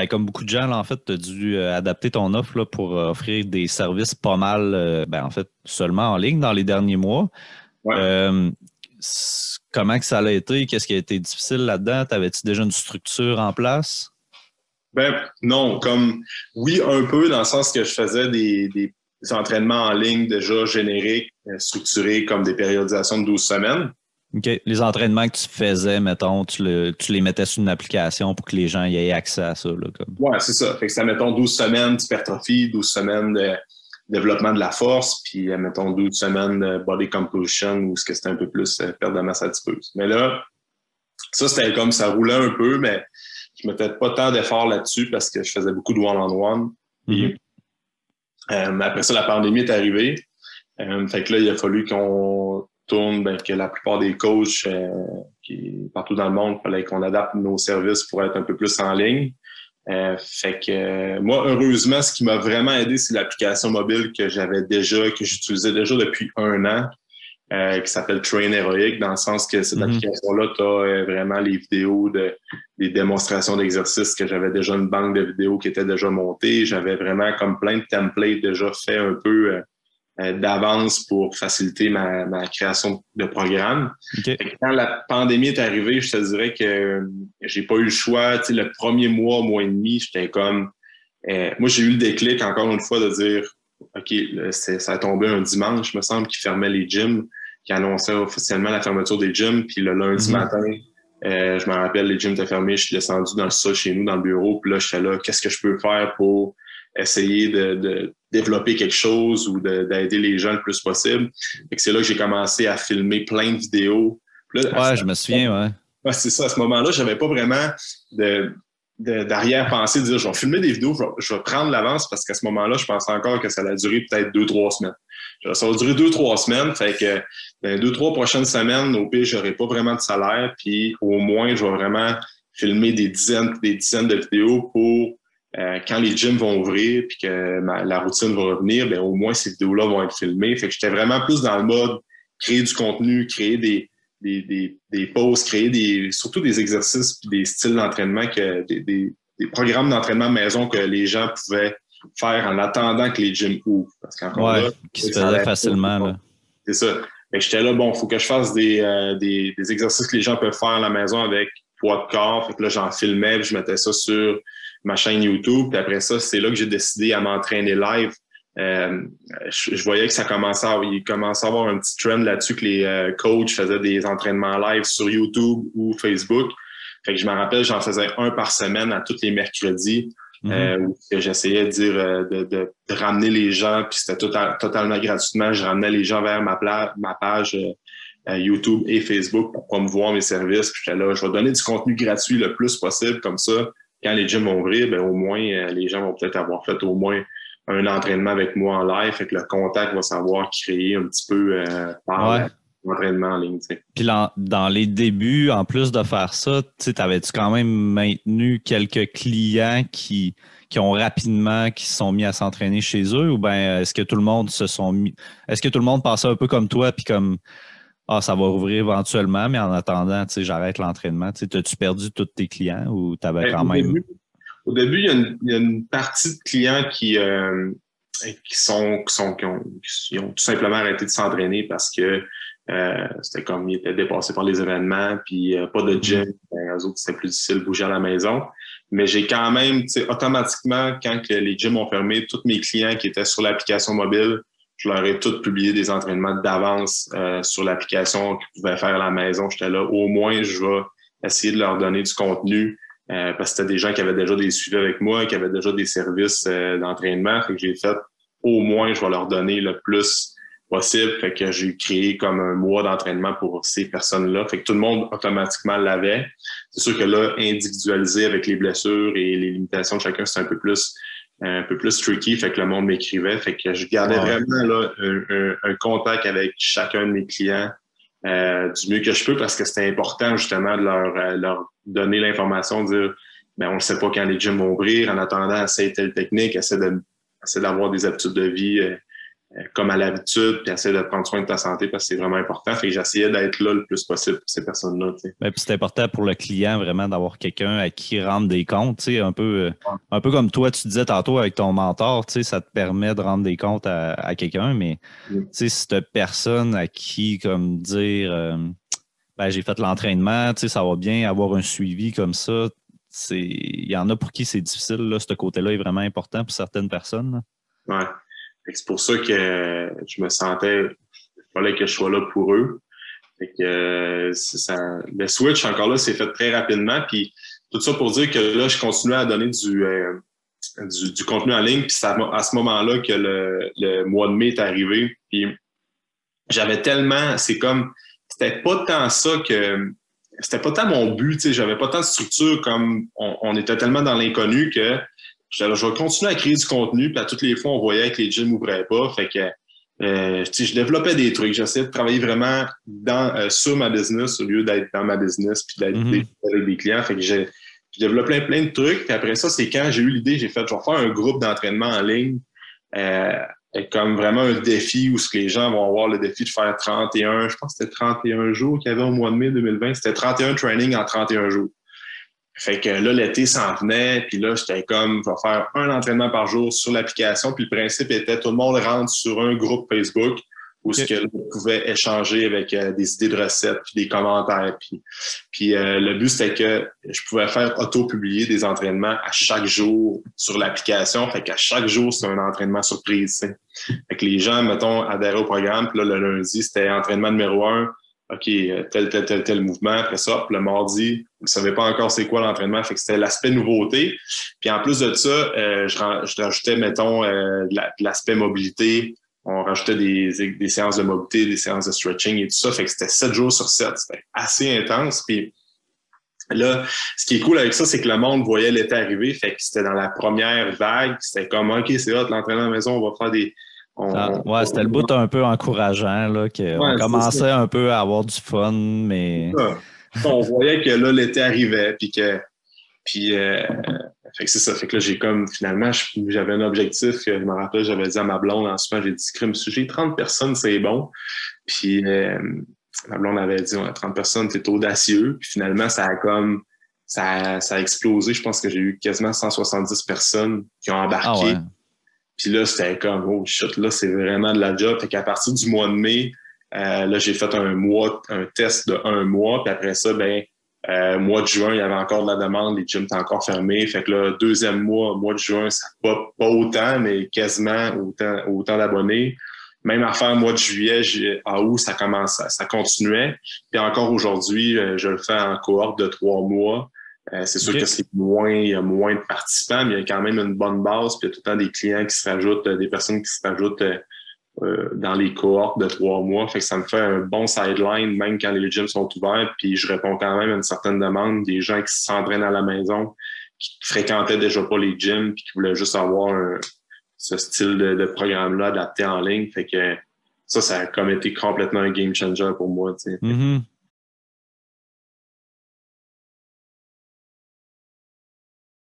comme beaucoup de gens, là, en fait, tu as dû adapter ton offre là, pour offrir des services pas mal, en fait, seulement en ligne dans les derniers mois. Ouais. Comment que ça a été? Qu'est-ce qui a été difficile là-dedans? T'avais-tu déjà une structure en place? Ben non, oui, un peu, dans le sens que je faisais des entraînements en ligne déjà génériques, structurés comme des périodisations de 12 semaines. OK. Les entraînements que tu faisais, mettons, tu les mettais sur une application pour que les gens y aient accès à ça. Là, comme. Ouais, c'est ça. Fait que ça, mettons, 12 semaines d'hypertrophie, 12 semaines de développement de la force, puis, mettons, 12 semaines de body composition, où c'était un peu plus perte de masse adipeuse. Mais là, ça, c'était comme ça roulait un peu, mais je mettais pas tant d'efforts là-dessus parce que je faisais beaucoup de one-on-one. Mm-hmm. Après ça, la pandémie est arrivée. Fait que là, il a fallu qu'on tourne, que la plupart des coachs partout dans le monde, il fallait qu'on adapte nos services pour être un peu plus en ligne. Fait que moi, heureusement, ce qui m'a vraiment aidé, c'est l'application mobile que j'utilisais déjà depuis 1 an, qui s'appelle Train Heroic, dans le sens que cette application-là, tu as vraiment les vidéos des démonstrations d'exercices que j'avais déjà une banque de vidéos qui était déjà montée. J'avais vraiment comme plein de templates déjà fait un peu d'avance pour faciliter ma création de programme. Okay. Quand la pandémie est arrivée, je te dirais que j'ai pas eu le choix. Tu sais, le premier mois et demi, j'étais comme... moi, j'ai eu le déclic, encore une fois, de dire OK, ça a tombé un dimanche, me semble, qui fermait les gyms, qui annonçait officiellement la fermeture des gyms. Puis le lundi matin, je me rappelle, les gyms étaient fermés. Je suis descendu dans le sol chez nous, dans le bureau. Puis là, j'étais là, qu'est-ce que je peux faire pour essayer de développer quelque chose ou d'aider les gens le plus possible. Fait que c'est là que j'ai commencé à filmer plein de vidéos. Là, je me souviens, ouais. Ouais, c'est ça. À ce moment-là, j'avais pas vraiment d'arrière-pensée de dire je vais filmer des vidéos, je vais prendre l'avance parce qu'à ce moment-là, je pensais encore que ça allait durer peut-être 2-3 semaines. Ça va durer 2-3 semaines, fait que dans les 2-3 prochaines semaines, au pire, j'aurai pas vraiment de salaire, puis au moins, je vais vraiment filmer des dizaines de vidéos pour quand les gyms vont ouvrir puis que la routine va revenir, ben au moins ces vidéos-là vont être filmées. Fait que j'étais vraiment plus dans le mode créer du contenu, créer des pauses, créer surtout des exercices puis des styles d'entraînement, des programmes d'entraînement maison que les gens pouvaient faire en attendant que les gyms ouvrent. Parce qu'encore là, qui se faisait facilement. Là. C'est ça. Fait que j'étais là, il faut que je fasse des exercices que les gens peuvent faire à la maison avec poids de corps. Fait que là, j'en filmais, puis je mettais ça sur ma chaîne YouTube. Puis après ça, c'est là que j'ai décidé à m'entraîner live. Je voyais que il commençait à avoir un petit trend là-dessus que les coachs faisaient des entraînements live sur YouTube ou Facebook. Fait que je me rappelle, j'en faisais un par semaine à tous les mercredis. Où j'essayais de dire de ramener les gens, puis c'était totalement gratuitement. Je ramenais les gens vers ma page YouTube et Facebook pour promouvoir mes services. Puis j'étais là, je vais donner du contenu gratuit le plus possible, comme ça, quand les gyms vont ouvrir, ben au moins, les gens vont peut-être avoir fait au moins un entraînement avec moi en live. Fait que le contact va savoir créer un petit peu par l'entraînement en ligne. T'sais. Puis dans les débuts, en plus de faire ça, t'avais-tu quand même maintenu quelques clients qui se sont mis à s'entraîner chez eux, ou bien est-ce que tout le monde est-ce que tout le monde passait un peu comme toi, puis comme ça va rouvrir éventuellement, mais en attendant, j'arrête l'entraînement. T'as-tu perdu tous tes clients ou t'avais quand même. Au début, il y a une partie de clients qui ont tout simplement arrêté de s'entraîner parce que c'était comme ils étaient dépassés par les événements, puis pas de gym. Eux autres, c'était plus difficile de bouger à la maison. Mais j'ai quand même, automatiquement, quand les gyms ont fermé, tous mes clients qui étaient sur l'application mobile, je leur ai tous publié des entraînements d'avance sur l'application qu'ils pouvaient faire à la maison. J'étais là, au moins, je vais essayer de leur donner du contenu parce que c'était des gens qui avaient déjà des suivis avec moi, qui avaient déjà des services d'entraînement. Fait que j'ai fait, au moins, je vais leur donner le plus possible. Fait que j'ai créé comme un mois d'entraînement pour ces personnes-là. Fait que tout le monde automatiquement l'avait. C'est sûr que là, individualisé avec les blessures et les limitations de chacun, c'est un peu plus tricky. Fait que le monde m'écrivait. Fait que je gardais vraiment là un contact avec chacun de mes clients du mieux que je peux parce que c'était important justement de leur donner l'information, de dire on ne sait pas quand les gyms vont ouvrir. En attendant, essaye telle technique, essaie d'avoir des habitudes de vie comme à l'habitude, puis essaie de prendre soin de ta santé parce que c'est vraiment important. Fait que j'essayais d'être là le plus possible pour ces personnes-là. Ben, puis c'est important pour le client vraiment d'avoir quelqu'un à qui rendre des comptes. Un peu comme toi, tu disais tantôt avec ton mentor, ça te permet de rendre des comptes à quelqu'un, mais si tu n'as personne à qui comme dire ben, j'ai fait l'entraînement, ça va bien, avoir un suivi comme ça. Il y en a pour qui c'est difficile. Là, ce côté-là est vraiment important pour certaines personnes. Là. Ouais. C'est pour ça que je me sentais, il fallait que je sois là pour eux. Fait que le switch, encore là, s'est fait très rapidement. Puis tout ça pour dire que là, je continuais à donner du contenu en ligne. Puis c'est à ce moment-là que le mois de mai est arrivé. Puis j'avais tellement, c'était pas tant ça que, c'était pas tant mon but, tu sais, j'avais pas tant de structure comme on était tellement dans l'inconnu que je vais continuer à créer du contenu, puis à toutes les fois, on voyait que les gyms n'ouvraient pas. Fait que je développais des trucs. J'essayais de travailler vraiment sur ma business au lieu d'être dans ma business puis d'être avec des clients. Fait que je développais plein de trucs. Puis après ça, c'est quand j'ai eu l'idée, je vais faire un groupe d'entraînement en ligne. Comme vraiment un défi où les gens vont avoir le défi de faire 31, je pense que c'était 31 jours qu'il y avait au mois de mai 2020. C'était 31 trainings en 31 jours. Fait que là, l'été s'en venait, puis là, j'étais comme, je vais faire un entraînement par jour sur l'application, puis le principe était, tout le monde rentre sur un groupe Facebook où ce que là, on pouvait échanger avec des idées de recettes, puis des commentaires, puis le but, c'était que je pouvais faire auto-publier des entraînements à chaque jour sur l'application, fait qu'à chaque jour, c'était un entraînement surprise, t'sais. Fait que les gens, mettons, adhéraient au programme, puis là, le lundi, c'était entraînement numéro 1, OK, tel mouvement. Après ça, le mardi, vous ne savez pas encore c'est quoi l'entraînement. Fait que c'était l'aspect nouveauté. Puis en plus de ça, je rajoutais, mettons, de l'aspect mobilité. On rajoutait des séances de mobilité, des séances de stretching et tout ça. Fait que c'était 7 jours sur 7. C'était assez intense. Puis là, ce qui est cool avec ça, c'est que le monde voyait l'été arriver. Fait que c'était dans la première vague. C'était comme, OK, c'est hot, l'entraînement à la maison, on va faire des... c'était le bout un peu encourageant, là, qu'on commençait un peu à avoir du fun, mais... On voyait que là, l'été arrivait, fait que c'est ça. Fait que là, j'ai comme, finalement, j'avais un objectif que je me rappelle, j'avais dit à ma blonde, en ce moment, j'ai dit, crime, si j'ai 30 personnes, c'est bon. Puis ma blonde avait dit, 30 personnes, t'es audacieux. Puis finalement, ça a explosé. Je pense que j'ai eu quasiment 170 personnes qui ont embarqué. Ah ouais. Puis là, c'était comme, oh shit, là, c'est vraiment de la job. Fait qu'à partir du mois de mai, là, j'ai fait un test de 1 mois. Puis après ça, mois de juin, il y avait encore de la demande. Les gyms étaient encore fermés. Fait que là, deuxième mois de juin, ça pas autant, mais quasiment autant d'abonnés. Même affaire, mois de juillet, à août, ça continuait. Puis encore aujourd'hui, je le fais en cohorte de 3 mois. C'est sûr que il y a moins de participants, mais il y a quand même une bonne base, puis il y a tout le temps des clients qui se rajoutent, des personnes qui se rajoutent dans les cohortes de 3 mois. Fait que ça me fait un bon sideline, même quand les gyms sont ouverts, puis je réponds quand même à une certaine demande des gens qui s'entraînent à la maison, qui fréquentaient déjà pas les gyms, puis qui voulaient juste avoir ce style de programme-là adapté en ligne. Fait que ça a comme été complètement un game changer pour moi.